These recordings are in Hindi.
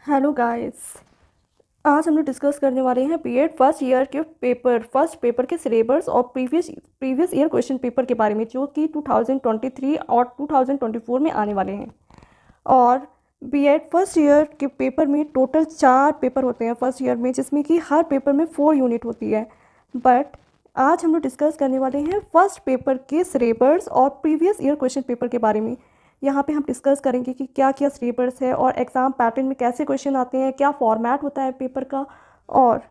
Hello guys. आज हम लोग डिस्कस करने वाले हैं बीएड फर्स्ट ईयर के फर्स्ट पेपर के सिलेबस और प्रीवियस ईयर क्वेश्चन पेपर के बारे में, जो कि 2023 और 2024 में आने वाले हैं। और बीएड फर्स्ट ईयर के पेपर में टोटल 4 पेपर होते हैं फर्स्ट ईयर में, जिसमें कि हर पेपर में 4 यूनिट होती है। बट आज हम लोग डिस्कस करने वाले हैं फर्स्ट पेपर के सिलेबस और प्रीवियस ईयर क्वेश्चन पेपर के बारे में। यहाँ पे हम डिस्कस करेंगे कि क्या क्या सिलेबस है और एग्ज़ाम पैटर्न में कैसे क्वेश्चन आते हैं, क्या फॉर्मेट होता है पेपर का। और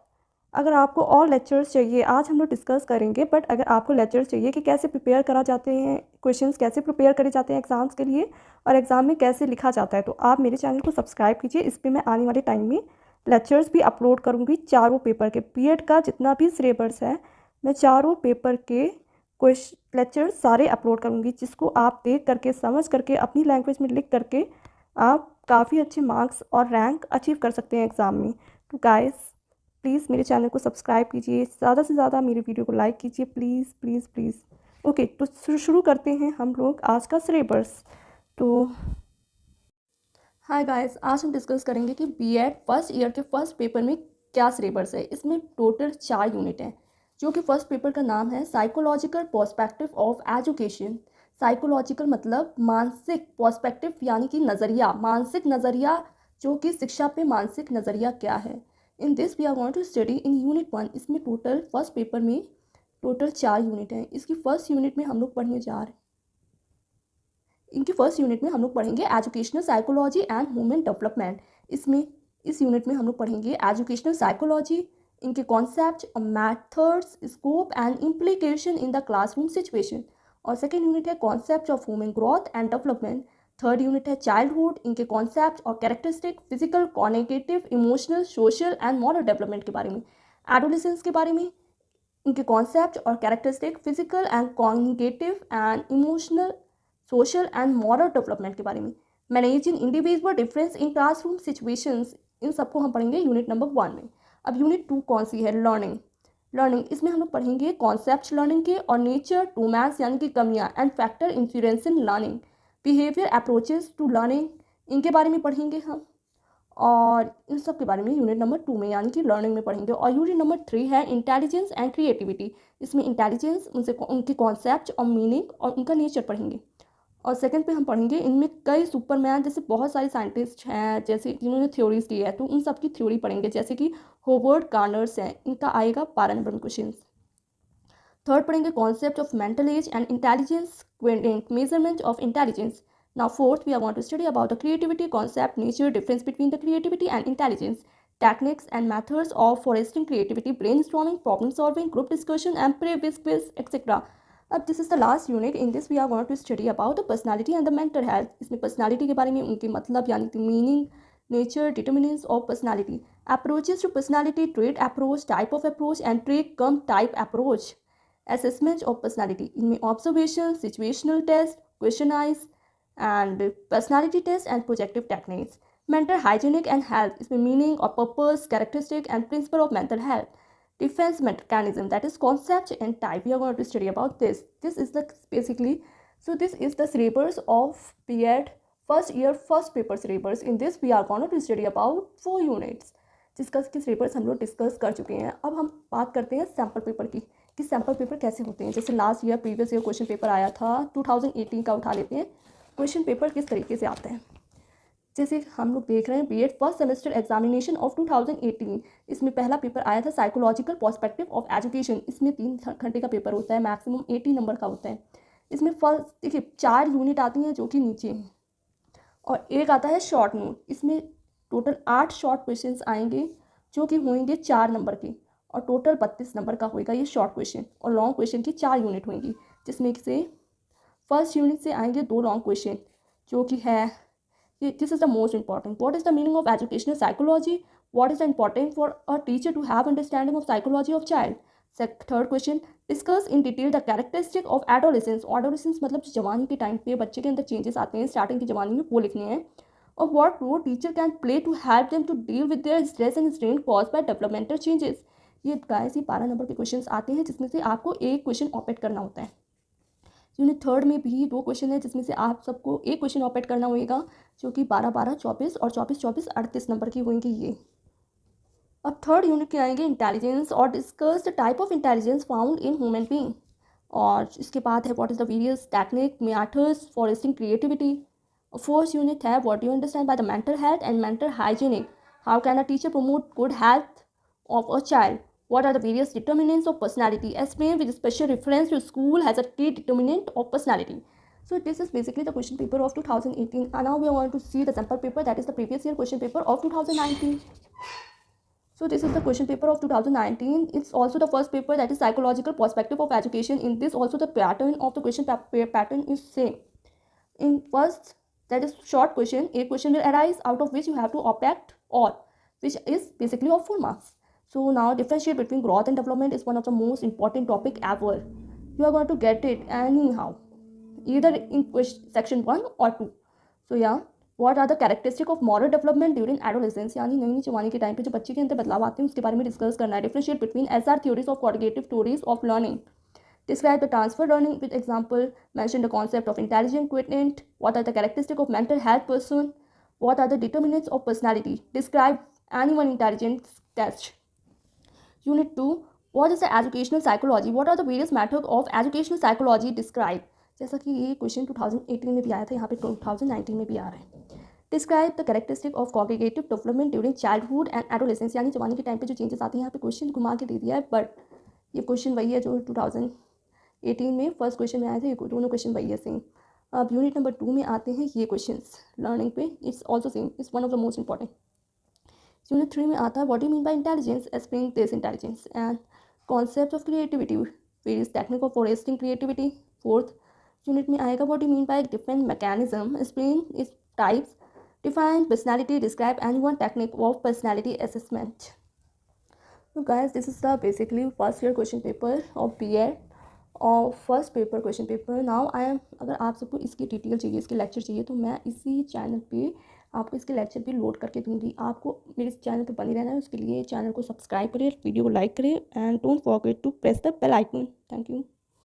अगर आपको और लेक्चर्स चाहिए, आज हम लोग डिस्कस करेंगे, बट अगर आपको लेक्चर्स चाहिए कि कैसे प्रिपेयर करा जाते हैं, क्वेश्चंस कैसे प्रिपेयर करे जाते हैं एग्ज़ाम्स के लिए और एग्ज़ाम में कैसे लिखा जाता है, तो आप मेरे चैनल को सब्सक्राइब कीजिए। इस पर मैं आने वाले टाइम में लेक्चर्स भी अपलोड करूँगी। चारों पेपर के बीएड का जितना भी सिलेबस है, मैं चारों पेपर के क्वेश्चन लेक्चर सारे अपलोड करूँगी, जिसको आप देख करके समझ करके अपनी लैंग्वेज में लिख करके आप काफ़ी अच्छे मार्क्स और रैंक अचीव कर सकते हैं एग्ज़ाम में। तो गाइस, प्लीज़ मेरे चैनल को सब्सक्राइब कीजिए, ज़्यादा से ज़्यादा मेरे वीडियो को लाइक कीजिए, प्लीज़ प्लीज़ प्लीज़। ओके, तो शुरू करते हैं हम लोग आज का सिलेबस। तो हाय गाइस, आज हम डिस्कस करेंगे कि बीएड फर्स्ट ईयर के फर्स्ट पेपर में क्या सिलेबस है। इसमें टोटल 4 यूनिट हैं, जो कि फर्स्ट पेपर का नाम है psychological perspective of education. Psychological मतलब मानसिक, पर्सपेक्टिव यानी कि नज़रिया, मानसिक नज़रिया, जो कि शिक्षा पे मानसिक नज़रिया क्या है। In this we are going to study in unit 1। इसमें टोटल फर्स्ट पेपर में टोटल 4 यूनिट हैं। इसकी फर्स्ट यूनिट में हम लोग पढ़ने जा रहे हैं, इनकी फर्स्ट यूनिट में हम लोग पढ़ेंगे educational psychology and human development. इसमें इस यूनिट में हम लोग पढ़ेंगे एजुकेशनल साइकोलॉजी, इनके कॉन्सेप्ट और methods, scope and implication in the classroom situation. और सेकेंड यूनिट है concept of human growth and development. Third unit है चाइल्डहुड, इनके कॉन्सेप्ट और characteristic, physical, cognitive, emotional, social and moral development के बारे में। एडोलेसेंस के बारे में, इनके कॉन्सेप्ट और characteristic, physical and cognitive and emotional, social and moral development के बारे में। Managing individual difference in classroom situations, इन सबको हम पढ़ेंगे यूनिट नंबर 1 में। अब यूनिट 2 कौन सी है? लर्निंग। लर्निंग, इसमें हम लोग पढ़ेंगे कॉन्सेप्ट लर्निंग के और नेचर, डोमैन्स यानी कि कमियाँ and factor influence in learning, behaviour, approaches to learning, इनके बारे में पढ़ेंगे हम। और इन सब के बारे में यूनिट नंबर 2 में यानी कि लर्निंग में पढ़ेंगे। और यूनिट नंबर 3 है इंटेलिजेंस एंड क्रिएटिविटी। इसमें इंटेलिजेंस, उनके कॉन्सेप्ट और मीनिंग और उनका नेचर पढ़ेंगे। और सेकंड पे हम पढ़ेंगे इनमें कई सुपरमैन, जैसे बहुत सारे साइंटिस्ट हैं जैसे जिन्होंने थ्योरीज दी है, तो उन सब की थ्योरी पढ़ेंगे, जैसे कि होवर्ड गार्नर्स हैं, इनका आएगा 12 नंबर में क्वेश्चन। थर्ड पढ़ेंगे concept of mental age and intelligence, measurement of intelligence. Now fourth we are going to study about the creativity concept, nature, difference between the creativity and intelligence, techniques and methods of fostering creativity, brainstorming, problem solving, group discussion and previous quiz, etc. अब this is the last unit. In this we are going to study about the personality and the mental health. इसमें पर्सनालिटी के बारे में, उनके मतलब यानी कि meaning, nature, determinants of personality, approaches to personality, trait approach, type of approach and trait cum type approach, assessment of personality, इनमें observation, situational test, questionnaire and personality test and projective techniques. Mental hygienic and health, इसमें मीनिंग और purpose, characteristic and principle of mental health, defense mechanism, that is concept and type. We are going to study about this. This is the basically, so this is the syllabus of BEd first year first paper syllabus. In this we are going to study about 4 units, जिसका की सिलेबस हम लोग डिस्कस कर चुके हैं। अब हम बात करते हैं सैम्पल पेपर की, कि सैम्पल पेपर कैसे होते हैं। जैसे last year previous year question paper आया था 2018 का, उठा लेते हैं क्वेश्चन पेपर किस तरीके से आते हैं। जैसे हम लोग देख रहे हैं BEd first semester examination of 2018, इसमें पहला पेपर आया था साइकोलॉजिकल पर्सपेक्टिव ऑफ एजुकेशन। इसमें 3 घंटे का पेपर होता है, मैक्सिमम 80 नंबर का होता है। इसमें फर्स्ट देखिए 4 यूनिट आती हैं जो कि नीचे हैं, और एक आता है शॉर्ट नोट। इसमें टोटल 8 शॉर्ट क्वेश्चन आएंगे जो कि होंगे 4 नंबर के, और टोटल 32 नंबर का होएगा ये शॉर्ट क्वेश्चन। और लॉन्ग क्वेश्चन की 4 यूनिट होंगी, जिसमें से फर्स्ट यूनिट से आएंगे 2 लॉन्ग क्वेश्चन, जो कि है this is the most important. What is the meaning of educational psychology? What is the important for a teacher to have understanding of psychology of child? Third question, discuss in detail the characteristic of adolescence. Adolescence मतलब जवानी के टाइम पे बच्चे के अंदर चेंजेस आते हैं स्टार्टिंग की जवानी में, वो लिखने हैं। और what role teacher can play to help them to deal with their stress and strain caused by developmental changes. ये गाइस ये 12 नंबर के क्वेश्चन आते हैं, जिसमें से आपको एक क्वेश्चन ऑप्ट करना होता है। यूनिट थर्ड में भी 2 क्वेश्चन है, जिसमें से आप सबको एक क्वेश्चन ऑप्ट करना होगा, जो कि 12-12, 24 और 24-24, 38 नंबर की होंगी ये। अब थर्ड यूनिट के आएंगे इंटेलिजेंस और discuss the type of intelligence found in human being. और इसके बाद है what is the various technique methods for resting creativity. First unit है what you understand by the mental health and mental hygienic, how can a teacher promote good health of a child, what are the various determinants of personality, explain with special reference to school has a key determinant of personality. So this is basically the question paper of 2018, and now we are going to see the sample paper, that is the previous year question paper of 2019. So this is the question paper of 2019. It's also the first paper, that is psychological perspective of education. In this also the pattern of the question pattern is same. In first, that is short question, a question will arise out of which you have to opt or, which is basically of 4 marks. So now differentiate between growth and development is one of the most important topic ever. You are going to get it anyhow, either in section 1 or 2. So yeah, what are the characteristic of moral development during adolescence, यानी नई जवानी के टाइम पे जो बच्चे के अंदर बदलाव आते हैं उसके बारे में डिस्कस करना है. Differentiate between SR theories of cognitive theories of learning. Describe the transfer learning with example. Mention the concept of intelligent quotient. What are the characteristics of mental health person? What are the determinants of personality? Describe anyone intelligence test. Unit 2. What is the educational psychology? What are the various methods of educational psychology? Describe. जैसा कि ये क्वेश्चन 2018 में भी आया था, यहाँ पे 2019 में भी आ रहा है. Describe the characteristic of cognitive development during childhood and adolescence, यानी जवानी के टाइम पे जो चेंजेस आते हैं. यहाँ पे क्वेश्चन घुमा के दे दिया है, बट ये क्वेश्चन वही है जो 2018 में फर्स्ट क्वेश्चन में आए थे. ये दोनों क्वेश्चन वही है सेम. अब यूनिट नंबर 2 में आते हैं ये क्वेश्चंस लर्निंग पे. It's also same, it's one of the most important. Unit 3 में आता है what you mean by intelligence, explain this intelligence and concept of creativity, various technique of foresting creativity. Fourth unit में आएगा what you mean by different mechanism, explain its types, define personality, describe any one technique of personality assessment. So guys, this is the basically first year question paper of B.Ed और first paper question paper. Now I am, अगर आप सबको इसकी डिटेल चाहिए, इसके लेक्चर चाहिए, तो मैं इसी चैनल पे आपको इसके लेक्चर भी लोड करके दूंगी. आपको मेरे चैनल पे बने रहना है, उसके लिए चैनल को सब्सक्राइब करें, वीडियो को लाइक करें and don't forget to press the bell icon. Thank you.